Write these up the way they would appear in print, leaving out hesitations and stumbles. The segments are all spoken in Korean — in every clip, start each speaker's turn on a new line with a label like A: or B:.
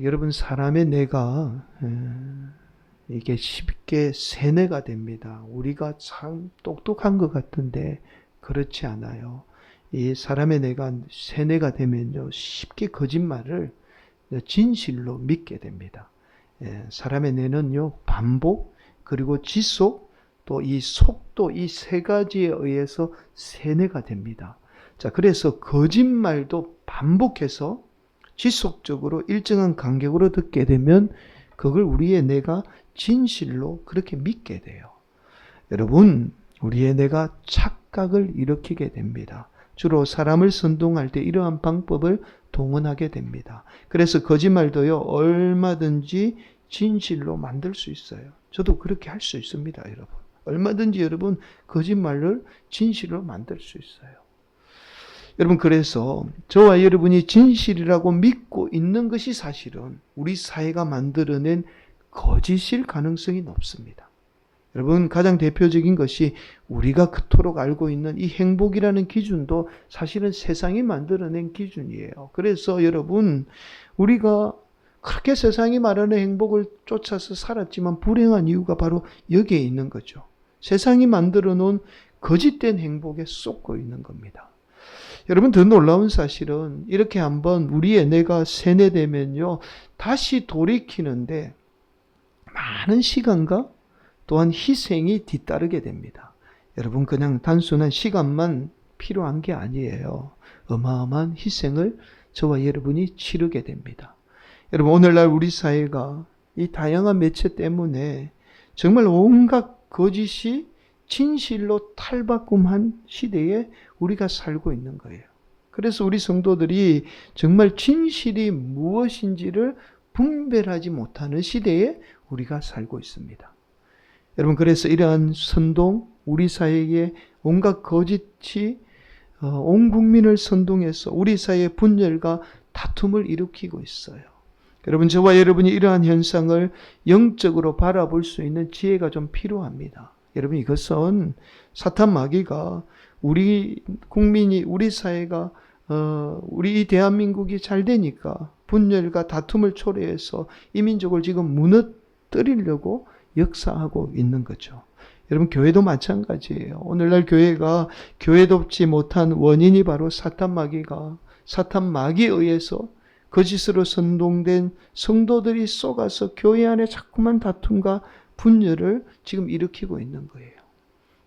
A: 여러분, 사람의 뇌가 이게 쉽게 세뇌가 됩니다. 우리가 참 똑똑한 것 같은데 그렇지 않아요. 이 사람의 뇌가 세뇌가 되면요, 쉽게 거짓말을 진실로 믿게 됩니다. 사람의 뇌는요, 반복, 그리고 지속, 또 이 속도, 이 세 가지에 의해서 세뇌가 됩니다. 자, 그래서 거짓말도 반복해서 지속적으로 일정한 간격으로 듣게 되면 그걸 우리의 뇌가 진실로 그렇게 믿게 돼요. 여러분, 우리의 뇌가 착각을 일으키게 됩니다. 주로 사람을 선동할 때 이러한 방법을 동원하게 됩니다. 그래서 거짓말도요, 얼마든지 진실로 만들 수 있어요. 저도 그렇게 할 수 있습니다, 여러분. 얼마든지 여러분 거짓말을 진실로 만들 수 있어요. 여러분, 그래서 저와 여러분이 진실이라고 믿고 있는 것이 사실은 우리 사회가 만들어낸 거짓일 가능성이 높습니다. 여러분, 가장 대표적인 것이 우리가 그토록 알고 있는 이 행복이라는 기준도 사실은 세상이 만들어낸 기준이에요. 그래서 여러분, 우리가 그렇게 세상이 말하는 행복을 쫓아서 살았지만 불행한 이유가 바로 여기에 있는 거죠. 세상이 만들어 놓은 거짓된 행복에 쏟고 있는 겁니다. 여러분, 더 놀라운 사실은 이렇게 한번 우리의 뇌가 세뇌되면요, 다시 돌이키는데 많은 시간과 또한 희생이 뒤따르게 됩니다. 여러분, 그냥 단순한 시간만 필요한 게 아니에요. 어마어마한 희생을 저와 여러분이 치르게 됩니다. 여러분, 오늘날 우리 사회가 이 다양한 매체 때문에 정말 온갖 거짓이 진실로 탈바꿈한 시대에 우리가 살고 있는 거예요. 그래서 우리 성도들이 정말 진실이 무엇인지를 분별하지 못하는 시대에 우리가 살고 있습니다. 여러분, 그래서 이러한 선동, 우리 사회에 온갖 거짓이 온 국민을 선동해서 우리 사회의 분열과 다툼을 일으키고 있어요. 여러분, 저와 여러분이 이러한 현상을 영적으로 바라볼 수 있는 지혜가 좀 필요합니다. 여러분, 이것은 사탄 마귀가 우리 국민이, 우리 사회가 우리 이 대한민국이 잘 되니까 분열과 다툼을 초래해서 이 민족을 지금 무너뜨리려고 역사하고 있는 거죠. 여러분, 교회도 마찬가지예요. 오늘날 교회가 교회롭지 못한 원인이 바로 사탄 마귀에 의해서 거짓으로 선동된 성도들이 속아서 교회 안에 자꾸만 다툼과 분열을 지금 일으키고 있는 거예요.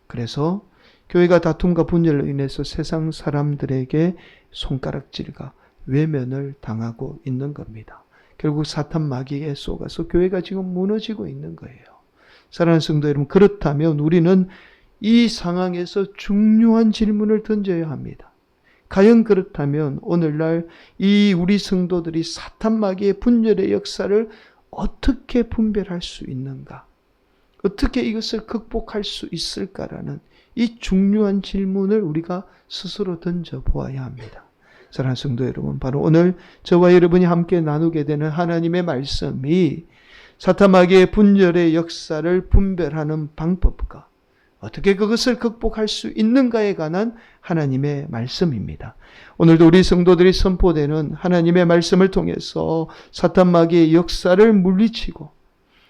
A: 그래서 교회가 다툼과 분열로 인해서 세상 사람들에게 손가락질과 외면을 당하고 있는 겁니다. 결국 사탄 마귀에 속아서 교회가 지금 무너지고 있는 거예요. 사랑하는 성도 여러분, 그렇다면 우리는 이 상황에서 중요한 질문을 던져야 합니다. 과연 그렇다면 오늘날 이 우리 성도들이 사탄 마귀의 분열의 역사를 어떻게 분별할 수 있는가? 어떻게 이것을 극복할 수 있을까라는 이 중요한 질문을 우리가 스스로 던져보아야 합니다. 사랑하는 성도 여러분, 바로 오늘 저와 여러분이 함께 나누게 되는 하나님의 말씀이 사탄 마귀의 분열의 역사를 분별하는 방법과 어떻게 그것을 극복할 수 있는가에 관한 하나님의 말씀입니다. 오늘도 우리 성도들이 선포되는 하나님의 말씀을 통해서 사탄 마귀의 역사를 물리치고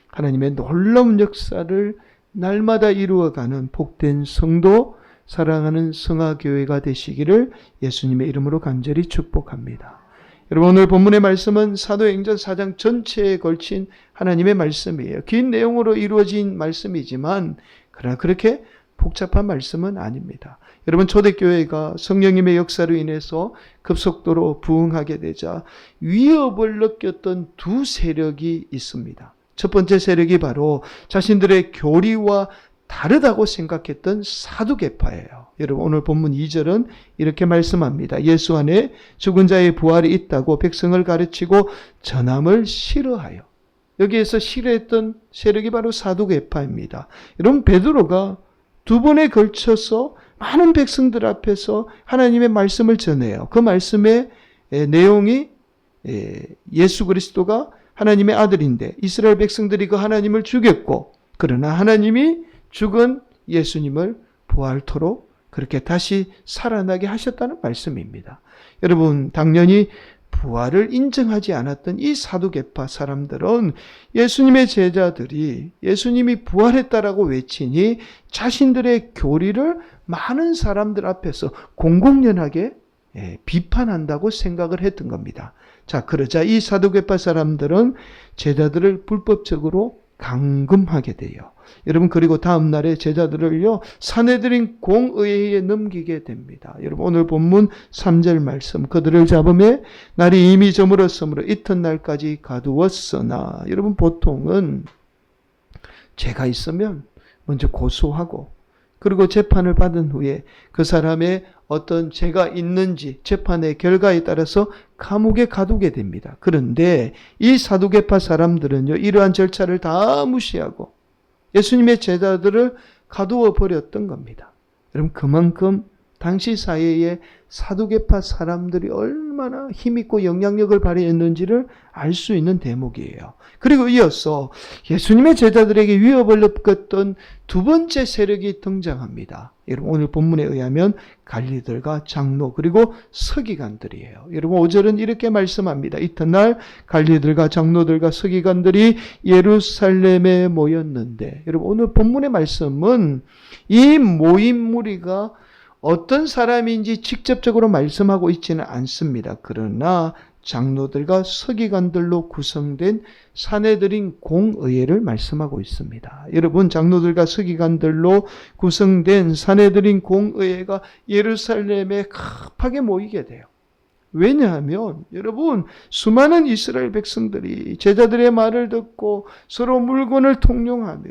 A: 하나님의 놀라운 역사를 날마다 이루어가는 복된 성도, 사랑하는 성화교회가 되시기를 예수님의 이름으로 간절히 축복합니다. 여러분, 오늘 본문의 말씀은 사도행전 4장 전체에 걸친 하나님의 말씀이에요. 긴 내용으로 이루어진 말씀이지만 그러나 그렇게 복잡한 말씀은 아닙니다. 여러분, 초대교회가 성령님의 역사로 인해서 급속도로 부흥하게 되자 위협을 느꼈던 두 세력이 있습니다. 첫 번째 세력이 바로 자신들의 교리와 다르다고 생각했던 사두개파예요. 여러분, 오늘 본문 2절은 이렇게 말씀합니다. 예수 안에 죽은 자의 부활이 있다고 백성을 가르치고 전함을 싫어하여. 여기에서 싫어했던 세력이 바로 사두개파입니다. 여러분, 베드로가 두 번에 걸쳐서 많은 백성들 앞에서 하나님의 말씀을 전해요. 그 말씀의 내용이 예수 그리스도가 하나님의 아들인데 이스라엘 백성들이 그 하나님을 죽였고, 그러나 하나님이 죽은 예수님을 부활토록 그렇게 다시 살아나게 하셨다는 말씀입니다. 여러분, 당연히 부활을 인정하지 않았던 이 사두개파 사람들은 예수님의 제자들이 예수님이 부활했다라고 외치니 자신들의 교리를 많은 사람들 앞에서 공공연하게 비판한다고 생각을 했던 겁니다. 자, 그러자 이 사두개파 사람들은 제자들을 불법적으로 감금하게 돼요. 여러분, 그리고 다음 날에 제자들을요, 사내들인 공의회에 넘기게 됩니다. 여러분, 오늘 본문 3절 말씀, 그들을 잡음에 날이 이미 저물었으므로 이튿날까지 가두었으나, 여러분, 보통은 죄가 있으면 먼저 고소하고, 그리고 재판을 받은 후에 그 사람의 어떤 죄가 있는지 재판의 결과에 따라서 감옥에 가두게 됩니다. 그런데 이 사두개파 사람들은요, 이러한 절차를 다 무시하고 예수님의 제자들을 가두어 버렸던 겁니다. 여러분, 그만큼 당시 사회에 사두개파 사람들이 얼마나 힘있고 영향력을 발휘했는지를 알 수 있는 대목이에요. 그리고 이어서 예수님의 제자들에게 위협을 느꼈던 두 번째 세력이 등장합니다. 여러분, 오늘 본문에 의하면 관리들과 장로 그리고 서기관들이에요. 여러분, 5절은 이렇게 말씀합니다. 이튿날 관리들과 장로들과 서기관들이 예루살렘에 모였는데, 여러분, 오늘 본문의 말씀은 이 모인 무리가 어떤 사람인지 직접적으로 말씀하고 있지는 않습니다. 그러나 장로들과 서기관들로 구성된 사내들인 공의회를 말씀하고 있습니다. 여러분, 장로들과 서기관들로 구성된 사내들인 공의회가 예루살렘에 급하게 모이게 돼요. 왜냐하면 여러분, 수많은 이스라엘 백성들이 제자들의 말을 듣고 서로 물건을 통용하며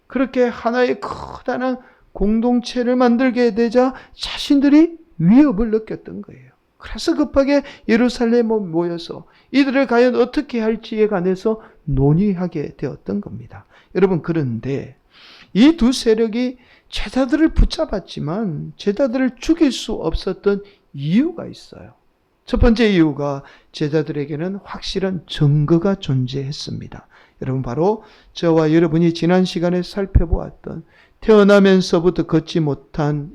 A: 그렇게 하나의 커다란 공동체를 만들게 되자 자신들이 위협을 느꼈던 거예요. 그래서 급하게 예루살렘에 모여서 이들을 과연 어떻게 할지에 관해서 논의하게 되었던 겁니다. 여러분, 그런데 이 두 세력이 제자들을 붙잡았지만 제자들을 죽일 수 없었던 이유가 있어요. 첫 번째 이유가 제자들에게는 확실한 증거가 존재했습니다. 여러분, 바로 저와 여러분이 지난 시간에 살펴보았던 태어나면서부터 걷지 못한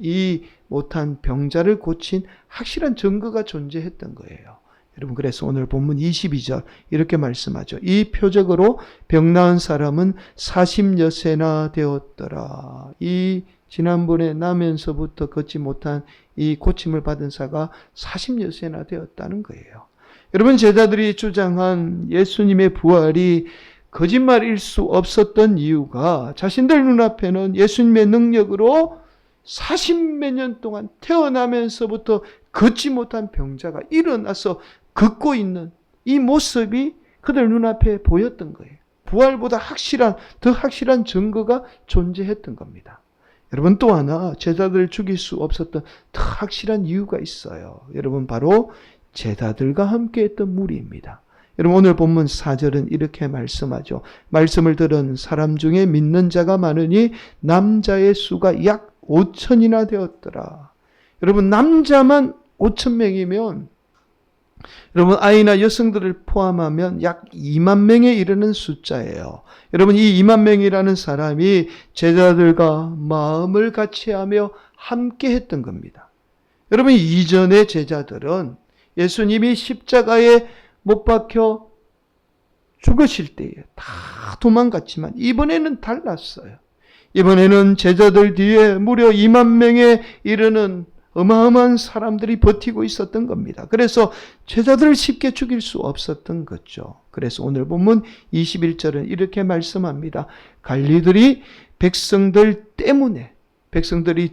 A: 병자를 고친 확실한 증거가 존재했던 거예요. 여러분, 그래서 오늘 본문 22절 이렇게 말씀하죠. 이 표적으로 병 나은 사람은 40여세나 되었더라. 이 지난번에 나면서부터 걷지 못한 이 고침을 받은 사가 40여세나 되었다는 거예요. 여러분, 제자들이 주장한 예수님의 부활이 거짓말일 수 없었던 이유가 자신들 눈앞에는 예수님의 능력으로 40몇 년 동안 태어나면서부터 걷지 못한 병자가 일어나서 걷고 있는 이 모습이 그들 눈앞에 보였던 거예요. 부활보다 더 확실한 증거가 존재했던 겁니다. 여러분, 또 하나 제자들을 죽일 수 없었던 더 확실한 이유가 있어요. 여러분, 바로 제자들과 함께했던 무리입니다. 여러분, 오늘 본문 4절은 이렇게 말씀하죠. 말씀을 들은 사람 중에 믿는 자가 많으니 남자의 수가 약 5천이나 되었더라. 여러분, 남자만 5천 명이면 여러분, 아이나 여성들을 포함하면 약 2만 명에 이르는 숫자예요. 여러분, 이 2만 명이라는 사람이 제자들과 마음을 같이하며 함께 했던 겁니다. 여러분, 이전의 제자들은 예수님이 십자가에 못 박혀 죽으실 때에 다 도망갔지만 이번에는 달랐어요. 이번에는 제자들 뒤에 무려 2만 명에 이르는 어마어마한 사람들이 버티고 있었던 겁니다. 그래서 제자들을 쉽게 죽일 수 없었던 거죠. 그래서 오늘 본문 21절은 이렇게 말씀합니다. 관리들이 백성들이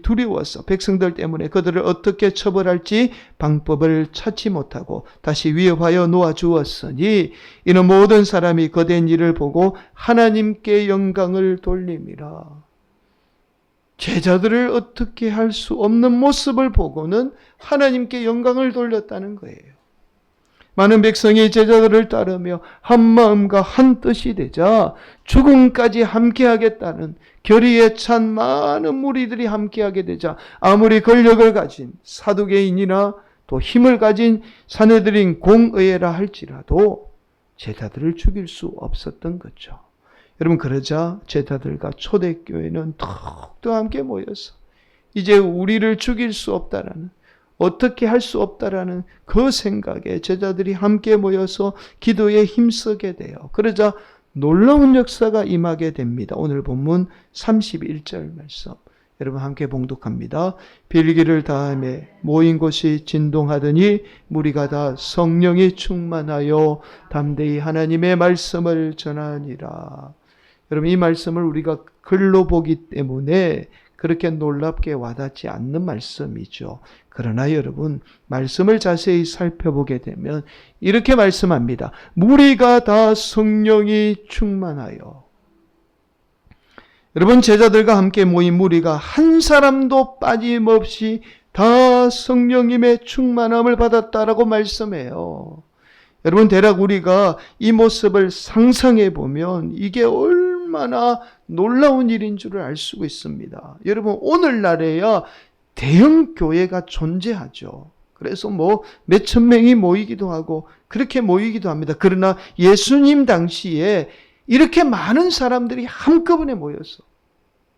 A: 두려워서 백성들 때문에 그들을 어떻게 처벌할지 방법을 찾지 못하고 다시 위협하여 놓아주었으니 이는 모든 사람이 거된 일을 보고 하나님께 영광을 돌림이라. 제자들을 어떻게 할 수 없는 모습을 보고는 하나님께 영광을 돌렸다는 거예요. 많은 백성이 제자들을 따르며 한 마음과 한 뜻이 되자 죽음까지 함께하겠다는 결의에 찬 많은 무리들이 함께하게 되자 아무리 권력을 가진 사두개인이나 또 힘을 가진 사내들인 공의회라 할지라도 제자들을 죽일 수 없었던 거죠. 여러분, 그러자 제자들과 초대교회는 더욱더 함께 모여서 이제 우리를 죽일 수 없다라는 어떻게 할 수 없다라는 그 생각에 제자들이 함께 모여서 기도에 힘쓰게 돼요. 그러자 놀라운 역사가 임하게 됩니다. 오늘 본문 31절 말씀. 여러분 함께 봉독합니다. 빌기를 다음에 모인 곳이 진동하더니 무리가 다 성령이 충만하여 담대히 하나님의 말씀을 전하니라. 여러분 이 말씀을 우리가 글로 보기 때문에 그렇게 놀랍게 와닿지 않는 말씀이죠. 그러나 여러분 말씀을 자세히 살펴보게 되면 이렇게 말씀합니다. 무리가 다 성령이 충만하여. 여러분 제자들과 함께 모인 무리가 한 사람도 빠짐없이 다 성령님의 충만함을 받았다라고 말씀해요. 여러분 대략 우리가 이 모습을 상상해 보면 이게 얼마나 놀라운 일인 줄을 알 수 있습니다. 여러분 오늘날에야 대형 교회가 존재하죠. 그래서 몇천 명이 모이기도 하고 그렇게 모이기도 합니다. 그러나 예수님 당시에 이렇게 많은 사람들이 한꺼번에 모여서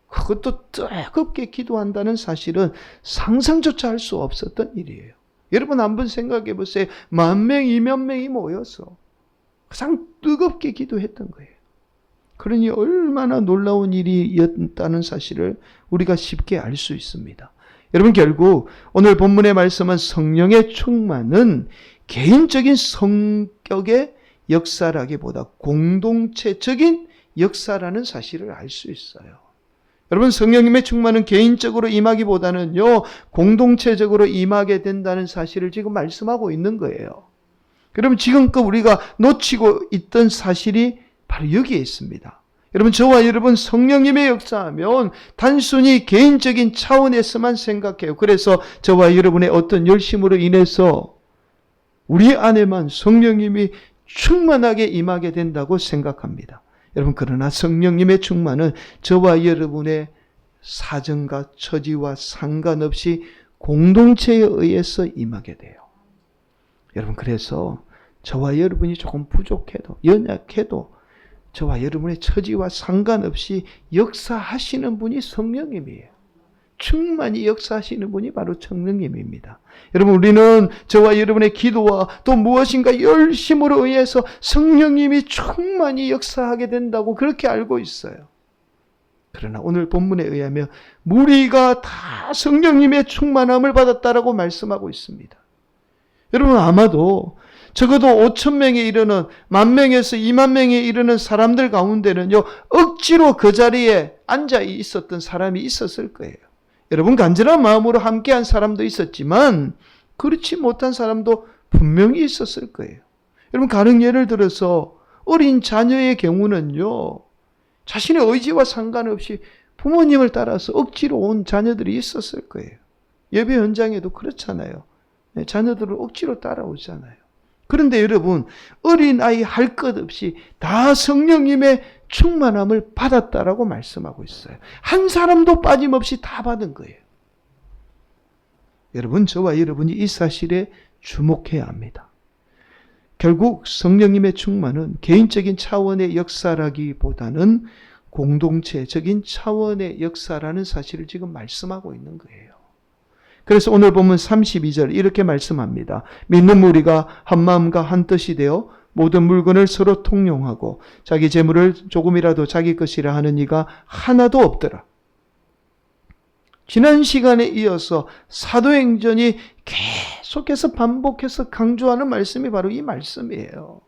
A: 그것도 뜨겁게 기도한다는 사실은 상상조차 할 수 없었던 일이에요. 여러분 한번 생각해 보세요. 10,000명, 20,000명이 모여서 가장 뜨겁게 기도했던 거예요. 그러니 얼마나 놀라운 일이었다는 사실을 우리가 쉽게 알 수 있습니다. 여러분 결국 오늘 본문의 말씀은 성령의 충만은 개인적인 성격의 역사라기보다 공동체적인 역사라는 사실을 알 수 있어요. 여러분 성령님의 충만은 개인적으로 임하기보다는요 공동체적으로 임하게 된다는 사실을 지금 말씀하고 있는 거예요. 그러면 지금껏 우리가 놓치고 있던 사실이 바로 여기에 있습니다. 여러분 저와 여러분 성령님의 역사하면 단순히 개인적인 차원에서만 생각해요. 그래서 저와 여러분의 어떤 열심으로 인해서 우리 안에만 성령님이 충만하게 임하게 된다고 생각합니다. 여러분 그러나 성령님의 충만은 저와 여러분의 사정과 처지와 상관없이 공동체에 의해서 임하게 돼요. 여러분 그래서 저와 여러분이 조금 부족해도 연약해도 저와 여러분의 처지와 상관없이 역사하시는 분이 성령님이에요. 충만히 역사하시는 분이 바로 성령님입니다. 여러분 우리는 저와 여러분의 기도와 또 무엇인가 열심으로 의해서 성령님이 충만히 역사하게 된다고 그렇게 알고 있어요. 그러나 오늘 본문에 의하면 무리가 다 성령님의 충만함을 받았다라고 말씀하고 있습니다. 여러분 아마도 적어도 5,000명에 이르는 10,000명에서 20,000명에 이르는 사람들 가운데는요 억지로 그 자리에 앉아 있었던 사람이 있었을 거예요. 여러분 간절한 마음으로 함께한 사람도 있었지만 그렇지 못한 사람도 분명히 있었을 거예요. 여러분 가령 예를 들어서 어린 자녀의 경우는요 자신의 의지와 상관없이 부모님을 따라서 억지로 온 자녀들이 있었을 거예요. 예배 현장에도 그렇잖아요. 자녀들을 억지로 따라오잖아요. 그런데 여러분 어린아이 할 것 없이 다 성령님의 충만함을 받았다라고 말씀하고 있어요. 한 사람도 빠짐없이 다 받은 거예요. 여러분 저와 여러분이 이 사실에 주목해야 합니다. 결국 성령님의 충만은 개인적인 차원의 역사라기보다는 공동체적인 차원의 역사라는 사실을 지금 말씀하고 있는 거예요. 그래서 오늘 보면 32절 이렇게 말씀합니다. 믿는 무리가 한 마음과 한 뜻이 되어 모든 물건을 서로 통용하고 자기 재물을 조금이라도 자기 것이라 하는 이가 하나도 없더라. 지난 시간에 이어서 사도행전이 계속해서 반복해서 강조하는 말씀이 바로 이 말씀이에요.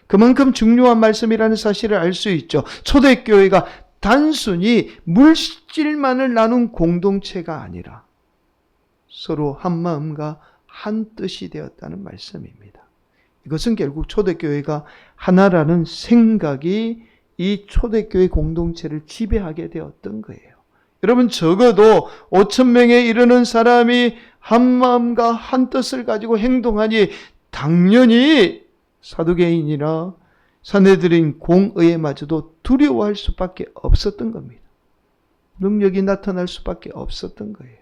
A: 그만큼 중요한 말씀이라는 사실을 알 수 있죠. 초대교회가 단순히 물질만을 나눈 공동체가 아니라 서로 한 마음과 한 뜻이 되었다는 말씀입니다. 이것은 결국 초대교회가 하나라는 생각이 이 초대교회 공동체를 지배하게 되었던 거예요. 여러분 적어도 5,000명에 이르는 사람이 한 마음과 한 뜻을 가지고 행동하니 당연히 사두개인이나 사내들인 공의회마저도 두려워할 수밖에 없었던 겁니다. 능력이 나타날 수밖에 없었던 거예요.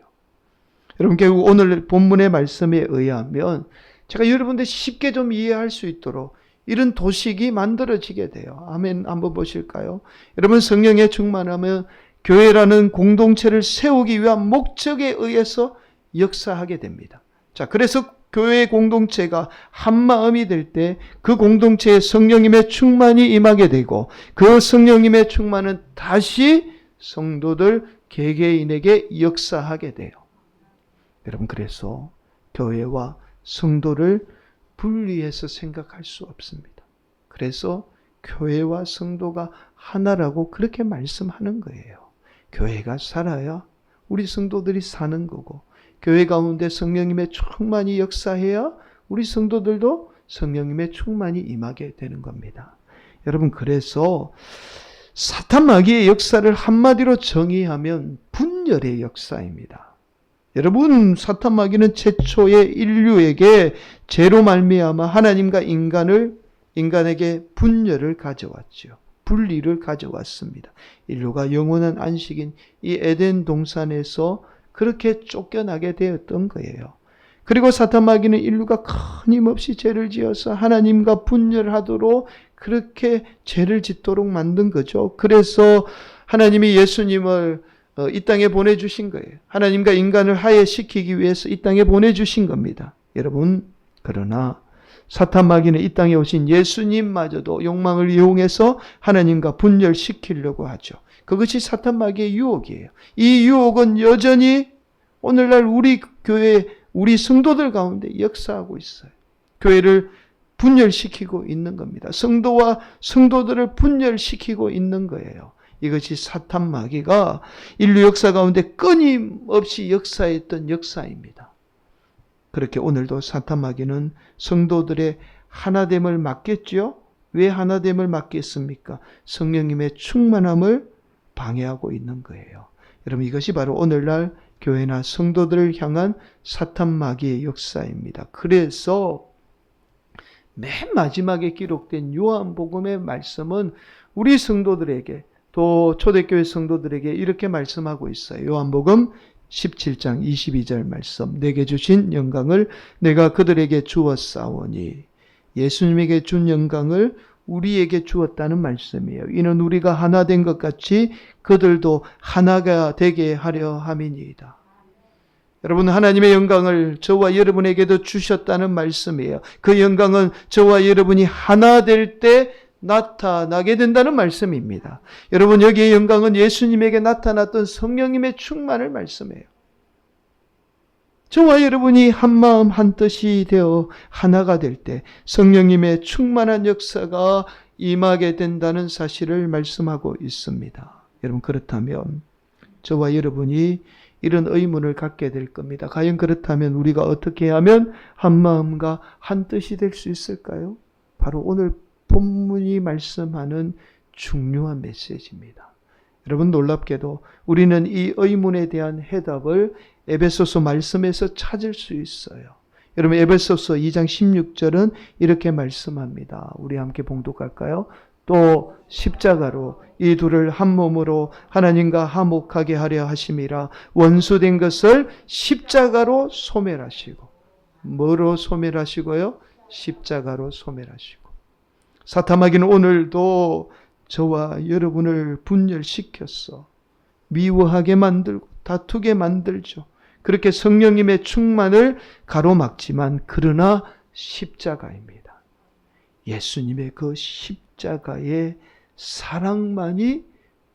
A: 여러분 결국 오늘 본문의 말씀에 의하면 제가 여러분들 쉽게 좀 이해할 수 있도록 이런 도식이 만들어지게 돼요. 아멘. 한번 보실까요? 여러분 성령에 충만하면 교회라는 공동체를 세우기 위한 목적에 의해서 역사하게 됩니다. 자, 그래서 교회 공동체가 한 마음이 될 때 그 공동체에 성령님의 충만이 임하게 되고 그 성령님의 충만은 다시 성도들 개개인에게 역사하게 돼요. 여러분, 그래서 교회와 성도를 분리해서 생각할 수 없습니다. 그래서 교회와 성도가 하나라고 그렇게 말씀하는 거예요. 교회가 살아야 우리 성도들이 사는 거고, 교회 가운데 성령님의 충만이 역사해야 우리 성도들도 성령님의 충만이 임하게 되는 겁니다. 여러분, 그래서 사탄 마귀의 역사를 한마디로 정의하면 분열의 역사입니다. 여러분, 사탄 마귀는 최초의 인류에게 죄로 말미암아 하나님과 인간에게 분열을 가져왔죠. 분리를 가져왔습니다. 인류가 영원한 안식인 이 에덴 동산에서 그렇게 쫓겨나게 되었던 거예요. 그리고 사탄 마귀는 인류가 끊임없이 죄를 지어서 하나님과 분열하도록 그렇게 죄를 짓도록 만든 거죠. 그래서 하나님이 예수님을 이 땅에 보내주신 거예요. 하나님과 인간을 화해시키기 위해서 이 땅에 보내주신 겁니다. 여러분, 그러나 사탄 마귀는 이 땅에 오신 예수님마저도 욕망을 이용해서 하나님과 분열시키려고 하죠. 그것이 사탄 마귀의 유혹이에요. 이 유혹은 여전히 오늘날 우리 교회, 우리 성도들 가운데 역사하고 있어요. 교회를 분열시키고 있는 겁니다. 성도와 성도들을 분열시키고 있는 거예요. 이것이 사탄 마귀가 인류 역사 가운데 끊임없이 역사했던 역사입니다. 그렇게 오늘도 사탄 마귀는 성도들의 하나됨을 막겠죠? 왜 하나됨을 막겠습니까? 성령님의 충만함을 방해하고 있는 거예요. 여러분, 이것이 바로 오늘날 교회나 성도들을 향한 사탄 마귀의 역사입니다. 그래서 맨 마지막에 기록된 요한복음의 말씀은 우리 성도들에게, 또 초대교회 성도들에게 이렇게 말씀하고 있어요. 요한복음 17장 22절 말씀. 내게 주신 영광을 내가 그들에게 주었사오니, 예수님에게 준 영광을 우리에게 주었다는 말씀이에요. 이는 우리가 하나 된 것 같이 그들도 하나가 되게 하려 함이니이다. 여러분, 하나님의 영광을 저와 여러분에게도 주셨다는 말씀이에요. 그 영광은 저와 여러분이 하나 될 때 나타나게 된다는 말씀입니다. 여러분, 여기의 영광은 예수님에게 나타났던 성령님의 충만을 말씀해요. 저와 여러분이 한마음 한뜻이 되어 하나가 될 때 성령님의 충만한 역사가 임하게 된다는 사실을 말씀하고 있습니다. 여러분, 그렇다면 저와 여러분이 이런 의문을 갖게 될 겁니다. 과연 그렇다면 우리가 어떻게 하면 한마음과 한뜻이 될 수 있을까요? 바로 오늘 본문이 말씀하는 중요한 메시지입니다. 여러분, 놀랍게도 우리는 이 의문에 대한 해답을 에베소서 말씀에서 찾을 수 있어요. 여러분, 에베소서 2장 16절은 이렇게 말씀합니다. 우리 함께 봉독할까요? 또 십자가로 이 둘을 한 몸으로 하나님과 화목하게 하려 하심이라. 원수된 것을 십자가로 소멸하시고. 뭐로 소멸하시고요? 십자가로 소멸하시고. 사탄 마귀는 오늘도 저와 여러분을 분열시켰어. 미워하게 만들고 다투게 만들죠. 그렇게 성령님의 충만을 가로막지만 그러나 십자가입니다. 예수님의 그 십자가의 사랑만이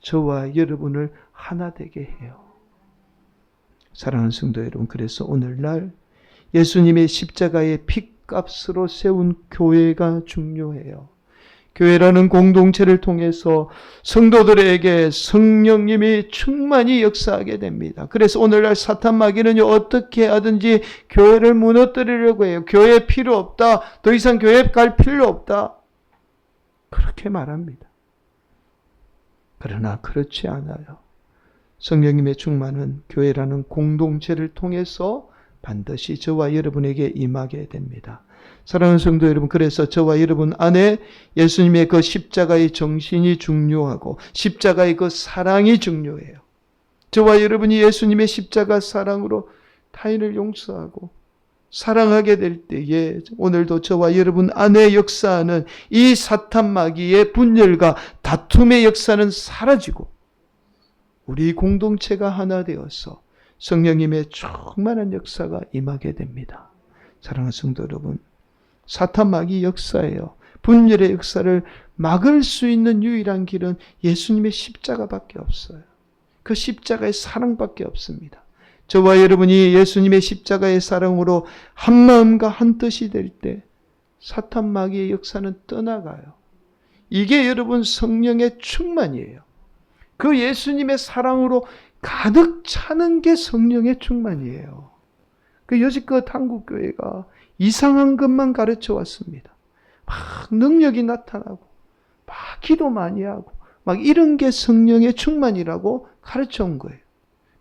A: 저와 여러분을 하나 되게 해요. 사랑하는 성도 여러분, 그래서 오늘날 예수님의 십자가의 핏값으로 세운 교회가 중요해요. 교회라는 공동체를 통해서 성도들에게 성령님이 충만히 역사하게 됩니다. 그래서 오늘날 사탄 마귀는요, 어떻게 하든지 교회를 무너뜨리려고 해요. 교회 필요 없다. 더 이상 교회 갈 필요 없다. 그렇게 말합니다. 그러나 그렇지 않아요. 성령님의 충만은 교회라는 공동체를 통해서 반드시 저와 여러분에게 임하게 됩니다. 사랑하는 성도 여러분, 그래서 저와 여러분 안에 예수님의 그 십자가의 정신이 중요하고 십자가의 그 사랑이 중요해요. 저와 여러분이 예수님의 십자가 사랑으로 타인을 용서하고 사랑하게 될 때에 오늘도 저와 여러분 안에 역사하는 이 사탄 마귀의 분열과 다툼의 역사는 사라지고 우리 공동체가 하나 되어서 성령님의 충만한 역사가 임하게 됩니다. 사랑하는 성도 여러분, 사탄 마귀 역사예요. 분열의 역사를 막을 수 있는 유일한 길은 예수님의 십자가밖에 없어요. 그 십자가의 사랑밖에 없습니다. 저와 여러분이 예수님의 십자가의 사랑으로 한 마음과 한 뜻이 될 때 사탄 마귀의 역사는 떠나가요. 이게 여러분 성령의 충만이에요. 그 예수님의 사랑으로 가득 차는 게 성령의 충만이에요. 그 여지껏 한국교회가 이상한 것만 가르쳐 왔습니다. 막 능력이 나타나고 막 기도 많이 하고 막 이런 게 성령의 충만이라고 가르쳐 온 거예요.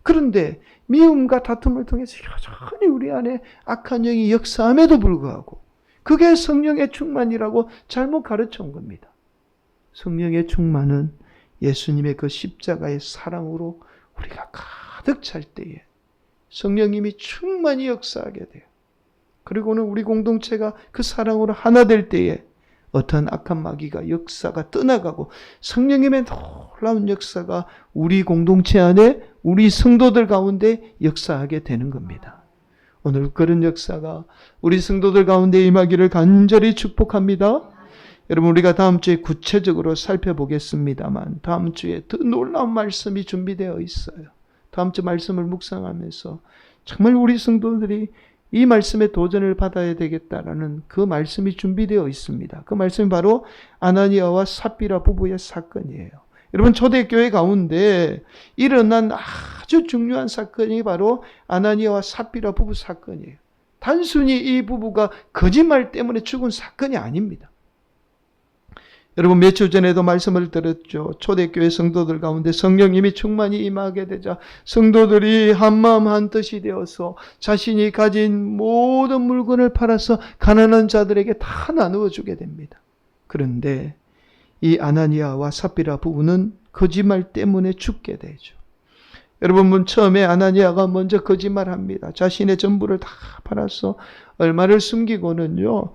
A: 그런데 미움과 다툼을 통해서 여전히 우리 안에 악한 영이 역사함에도 불구하고 그게 성령의 충만이라고 잘못 가르쳐 온 겁니다. 성령의 충만은 예수님의 그 십자가의 사랑으로 우리가 가득 찰 때에 성령님이 충만히 역사하게 돼요. 그리고는 우리 공동체가 그 사랑으로 하나 될 때에 어떤 악한 마귀가 역사가 떠나가고 성령님의 놀라운 역사가 우리 공동체 안에 우리 성도들 가운데 역사하게 되는 겁니다. 오늘 그런 역사가 우리 성도들 가운데 임하기를 간절히 축복합니다. 여러분, 우리가 다음 주에 구체적으로 살펴보겠습니다만 다음 주에 더 놀라운 말씀이 준비되어 있어요. 다음 주 말씀을 묵상하면서 정말 우리 성도들이 이 말씀에 도전을 받아야 되겠다라는 그 말씀이 준비되어 있습니다. 그 말씀이 바로 아나니아와 삽비라 부부의 사건이에요. 여러분, 초대교회 가운데 일어난 아주 중요한 사건이 바로 아나니아와 삽비라 부부 사건이에요. 단순히 이 부부가 거짓말 때문에 죽은 사건이 아닙니다. 여러분, 며칠 전에도 말씀을 드렸죠. 초대교회 성도들 가운데 성령님이 충만히 임하게 되자 성도들이 한마음 한뜻이 되어서 자신이 가진 모든 물건을 팔아서 가난한 자들에게 다 나누어 주게 됩니다. 그런데 이 아나니아와 삽비라 부부는 거짓말 때문에 죽게 되죠. 여러분, 처음에 아나니아가 먼저 거짓말합니다. 자신의 전부를 다 팔아서 얼마를 숨기고는요,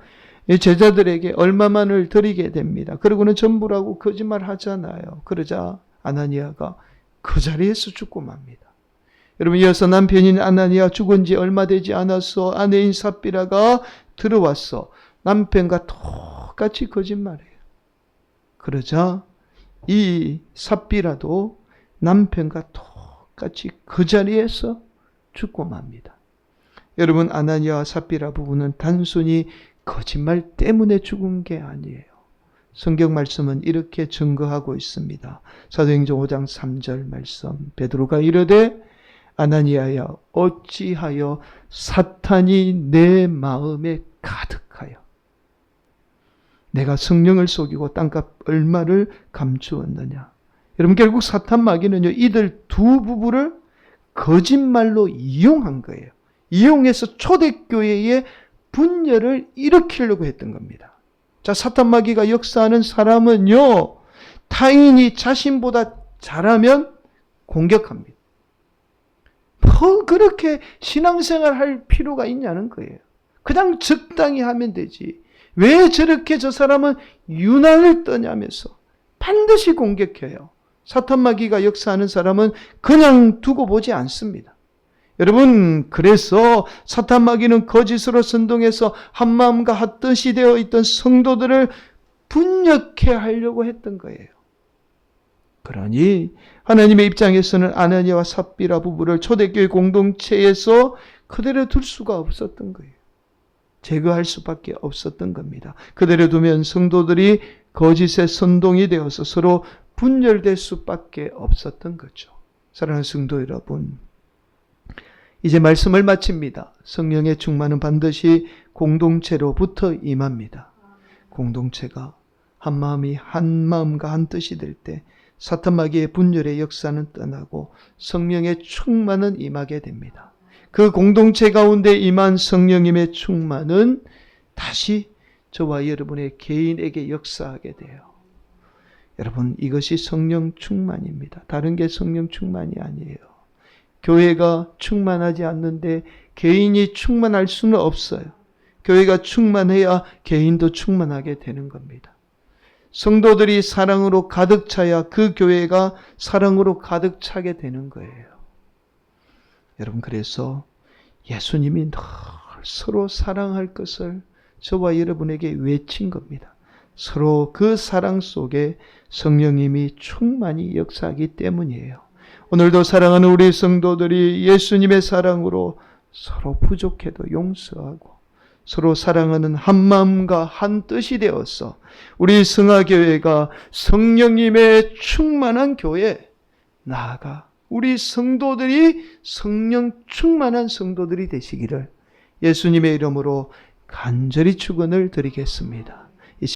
A: 제자들에게 얼마만을 드리게 됩니다. 그러고는 전부라고 거짓말 하잖아요. 그러자 아나니아가 그 자리에서 죽고 맙니다. 여러분, 이어서 남편인 아나니아 죽은 지 얼마 되지 않아서 아내인 삽비라가 들어와서 남편과 똑같이 거짓말해요. 그러자 이 삽비라도 남편과 똑같이 그 자리에서 죽고 맙니다. 여러분, 아나니아와 삽비라 부부는 단순히 거짓말 때문에 죽은 게 아니에요. 성경 말씀은 이렇게 증거하고 있습니다. 사도행전 5장 3절 말씀, 베드로가 이르되 아나니아야 어찌하여 사탄이 내 마음에 가득하여 내가 성령을 속이고 땅값 얼마를 감추었느냐. 여러분, 결국 사탄 마귀는요, 이들 두 부부를 거짓말로 이용한 거예요. 이용해서 초대교회의 분열을 일으키려고 했던 겁니다. 자, 사탄 마귀가 역사하는 사람은요, 타인이 자신보다 잘하면 공격합니다. 뭐 그렇게 신앙생활 할 필요가 있냐는 거예요. 그냥 적당히 하면 되지. 왜 저렇게 저 사람은 유난을 떠냐면서 반드시 공격해요. 사탄 마귀가 역사하는 사람은 그냥 두고 보지 않습니다. 여러분, 그래서 사탄 마귀는 거짓으로 선동해서 한마음과 핫뜻이 되어 있던 성도들을 분열케 하려고 했던 거예요. 그러니 하나님의 입장에서는 아나니아와 삽비라 부부를 초대교회 공동체에서 그대로 둘 수가 없었던 거예요. 제거할 수밖에 없었던 겁니다. 그대로 두면 성도들이 거짓의 선동이 되어서 서로 분열될 수밖에 없었던 거죠. 사랑하는 성도 여러분, 이제 말씀을 마칩니다. 성령의 충만은 반드시 공동체로부터 임합니다. 공동체가 한 마음이 한 마음과 한 뜻이 될 때 사탄 마귀의 분열의 역사는 떠나고 성령의 충만은 임하게 됩니다. 그 공동체 가운데 임한 성령님의 충만은 다시 저와 여러분의 개인에게 역사하게 돼요. 여러분, 이것이 성령 충만입니다. 다른 게 성령 충만이 아니에요. 교회가 충만하지 않는데 개인이 충만할 수는 없어요. 교회가 충만해야 개인도 충만하게 되는 겁니다. 성도들이 사랑으로 가득 차야 그 교회가 사랑으로 가득 차게 되는 거예요. 여러분, 그래서 예수님이 늘 서로 사랑할 것을 저와 여러분에게 외친 겁니다. 서로 그 사랑 속에 성령님이 충만히 역사하기 때문이에요. 오늘도 사랑하는 우리 성도들이 예수님의 사랑으로 서로 부족해도 용서하고 서로 사랑하는 한 마음과 한 뜻이 되어서 우리 성화교회가 성령님의 충만한 교회, 나아가 우리 성도들이 성령 충만한 성도들이 되시기를 예수님의 이름으로 간절히 축원을 드리겠습니다.